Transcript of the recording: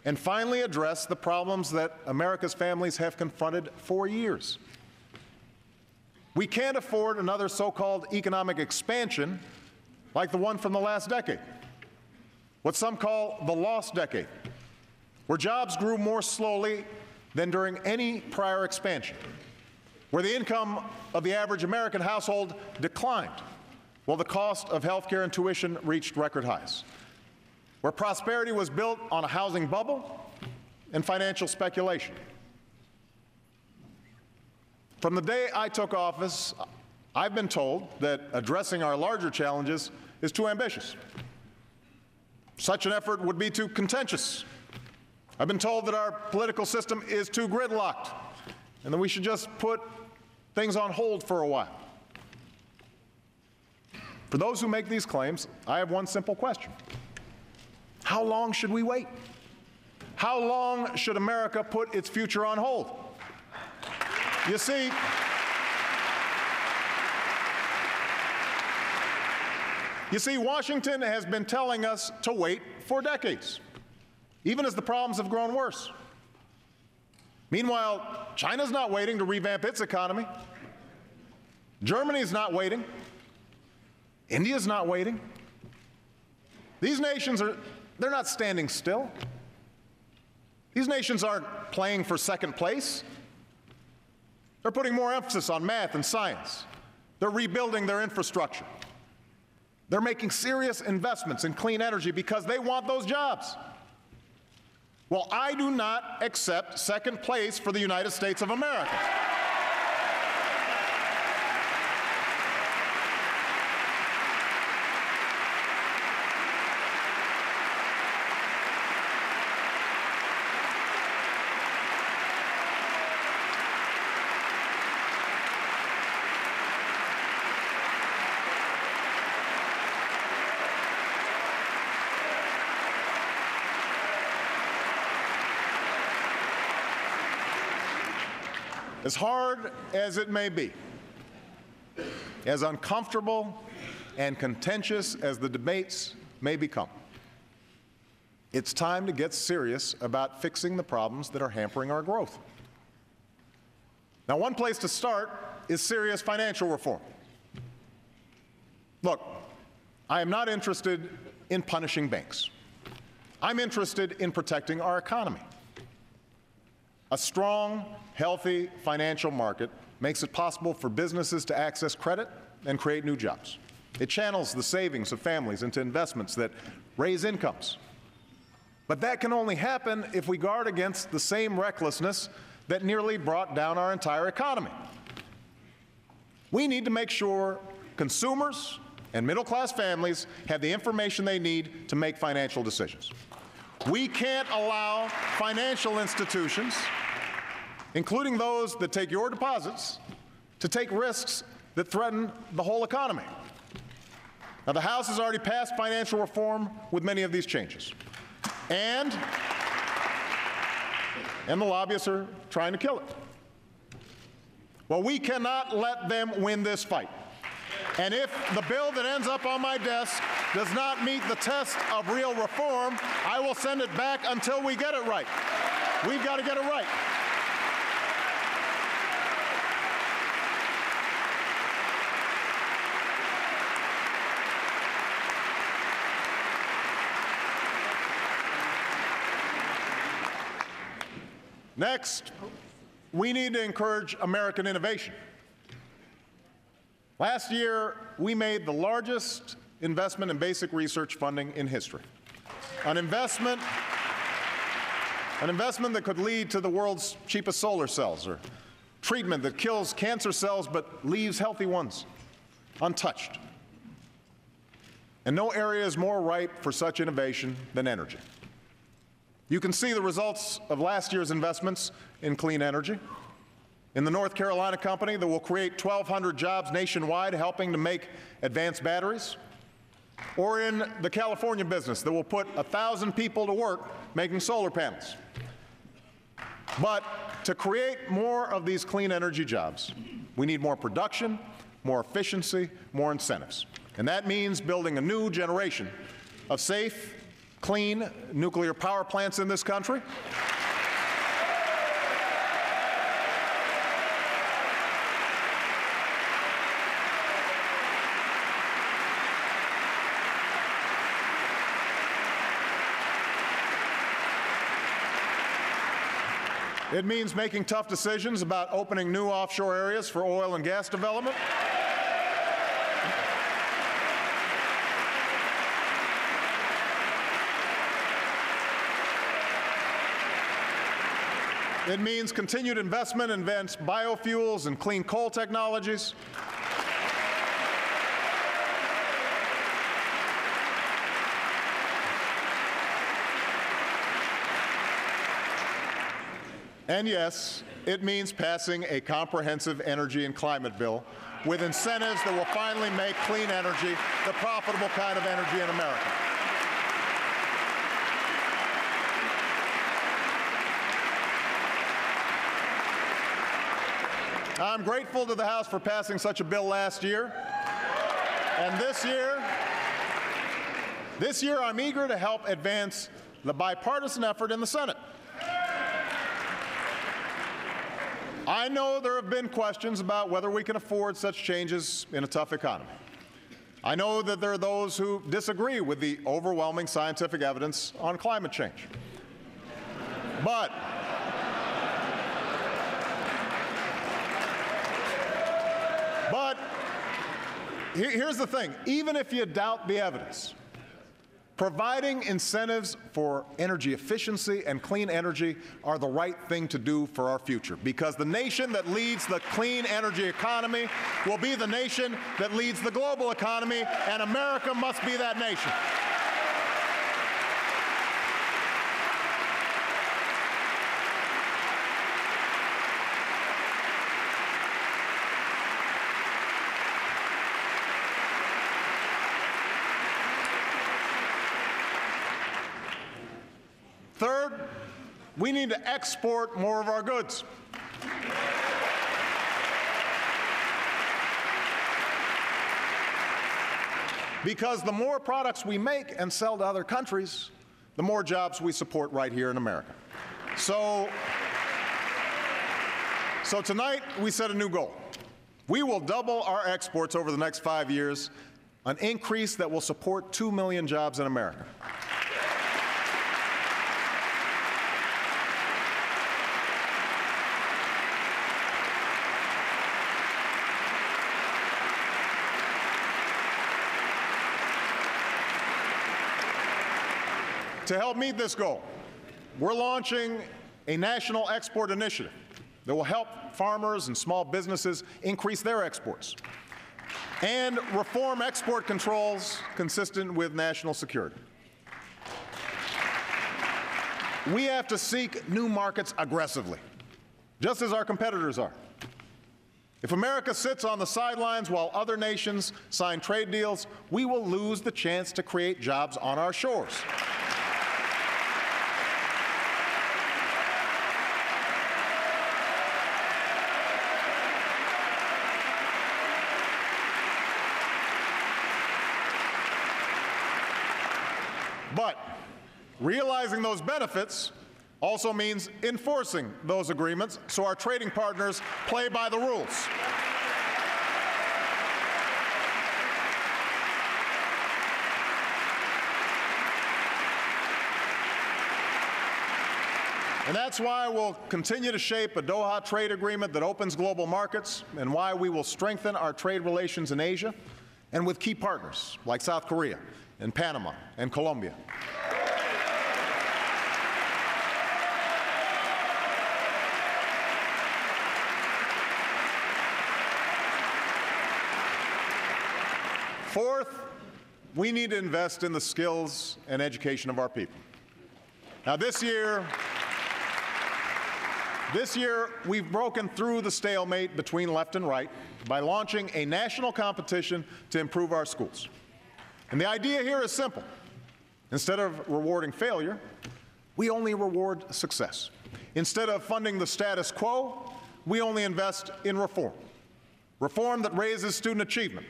and finally address the problems that America's families have confronted for years. We can't afford another so-called economic expansion like the one from the last decade, what some call the lost decade, where jobs grew more slowly than during any prior expansion, where the income of the average American household declined, while the cost of health care and tuition reached record highs, where prosperity was built on a housing bubble and financial speculation. From the day I took office, I've been told that addressing our larger challenges is too ambitious. Such an effort would be too contentious. I've been told that our political system is too gridlocked and that we should just put things on hold for a while. For those who make these claims, I have one simple question. How long should we wait? How long should America put its future on hold? You see, Washington has been telling us to wait for decades, even as the problems have grown worse. Meanwhile, China's not waiting to revamp its economy. Germany's not waiting. India's not waiting. These nations they're not standing still. These nations aren't playing for second place. They're putting more emphasis on math and science. They're rebuilding their infrastructure. They're making serious investments in clean energy because they want those jobs. Well, I do not accept second place for the United States of America. As hard as it may be, as uncomfortable and contentious as the debates may become, it's time to get serious about fixing the problems that are hampering our growth. Now, one place to start is serious financial reform. Look, I am not interested in punishing banks. I'm interested in protecting our economy. A strong, healthy financial market makes it possible for businesses to access credit and create new jobs. It channels the savings of families into investments that raise incomes. But that can only happen if we guard against the same recklessness that nearly brought down our entire economy. We need to make sure consumers and middle-class families have the information they need to make financial decisions. We can't allow financial institutions, including those that take your deposits, to take risks that threaten the whole economy. Now, the House has already passed financial reform with many of these changes. And the lobbyists are trying to kill it. Well, we cannot let them win this fight. And if the bill that ends up on my desk does not meet the test of real reform, I will send it back until we get it right. We've got to get it right. Next, we need to encourage American innovation. Last year, we made the largest investment in basic research funding in history. An investment that could lead to the world's cheapest solar cells, or treatment that kills cancer cells but leaves healthy ones untouched. And no area is more ripe for such innovation than energy. You can see the results of last year's investments in clean energy. In the North Carolina company that will create 1,200 jobs nationwide helping to make advanced batteries, or in the California business that will put 1,000 people to work making solar panels. But to create more of these clean energy jobs, we need more production, more efficiency, more incentives. And that means building a new generation of safe, clean nuclear power plants in this country. It means making tough decisions about opening new offshore areas for oil and gas development. It means continued investment in advanced biofuels and clean coal technologies. And yes, it means passing a comprehensive energy and climate bill with incentives that will finally make clean energy the profitable kind of energy in America. I'm grateful to the House for passing such a bill last year. And this year I'm eager to help advance the bipartisan effort in the Senate. I know there have been questions about whether we can afford such changes in a tough economy. I know that there are those who disagree with the overwhelming scientific evidence on climate change. But here's the thing. Even if you doubt the evidence, providing incentives for energy efficiency and clean energy are the right thing to do for our future, because the nation that leads the clean energy economy will be the nation that leads the global economy, and America must be that nation. Third, we need to export more of our goods. Because the more products we make and sell to other countries, the more jobs we support right here in America. So tonight we set a new goal. We will double our exports over the next 5 years, an increase that will support 2 million jobs in America. To help meet this goal, we're launching a national export initiative that will help farmers and small businesses increase their exports and reform export controls consistent with national security. We have to seek new markets aggressively, just as our competitors are. If America sits on the sidelines while other nations sign trade deals, we will lose the chance to create jobs on our shores. But realizing those benefits also means enforcing those agreements so our trading partners play by the rules. And that's why we'll continue to shape a Doha trade agreement that opens global markets, and why we will strengthen our trade relations in Asia and with key partners like South Korea and Panama and Colombia. Fourth, we need to invest in the skills and education of our people. Now, this year, we've broken through the stalemate between left and right by launching a national competition to improve our schools. And the idea here is simple. Instead of rewarding failure, we only reward success. Instead of funding the status quo, we only invest in reform. Reform that raises student achievement,